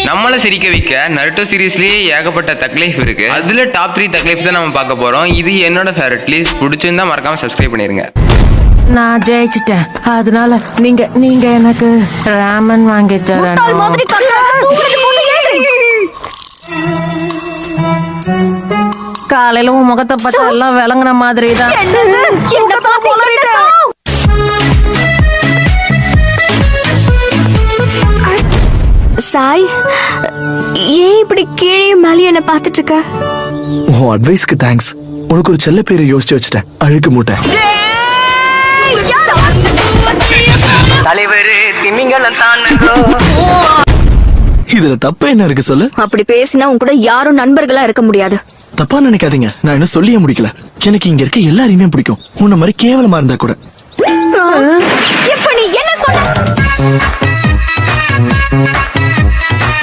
நம்மள சிரிக்க வைக்க நருட்டோ சீரீஸ்லயே ஏகப்பட்ட தக்லைஃப் இருக்கு. அதுல டாப் 3 தக்லைஃப் தான் நம்ம பார்க்க போறோம். இது என்னோட ஃபேவரட். ப்ளீஸ் பிடிச்சிருந்தா மறக்காம சப்ஸ்கிரைப் பண்ணிருங்க. நான் ஜெயிச்சிட்டேன். அதனால நீங்க எனக்கு ராமன் வாங்கி தரணும். காலையில உன் முகத்தை பார்த்தா எல்லாம் விளங்குன மாதிரி தான். சாய், ஏன் இப்படி கீழே மேலே என்ன பார்த்துட்டு இருக்க? உன் அட்வைஸ்க்கு தேங்க்ஸ். உனக்கு ஒரு செல்ல பேரை யோசிச்சு வச்சுட்டேன். அழுக்கு மூட்டை. தலைவரு திமிங்கலம் தான். இதுல தப்பு என்ன இருக்கு சொல்லு? அப்படி பேசினா உன் கூட யாரும் நண்பர்களா இருக்க முடியாது. தப்பா நினைக்காதீங்க. நான் இன்னும் சொல்லியே முடிக்கல. எனக்கு இங்க இருக்க எல்லாரையுமே பிடிக்கும். உன்ன மாதிரி கேவலமா இருந்தா கூட. இப்ப நீ என்ன சொல்ல?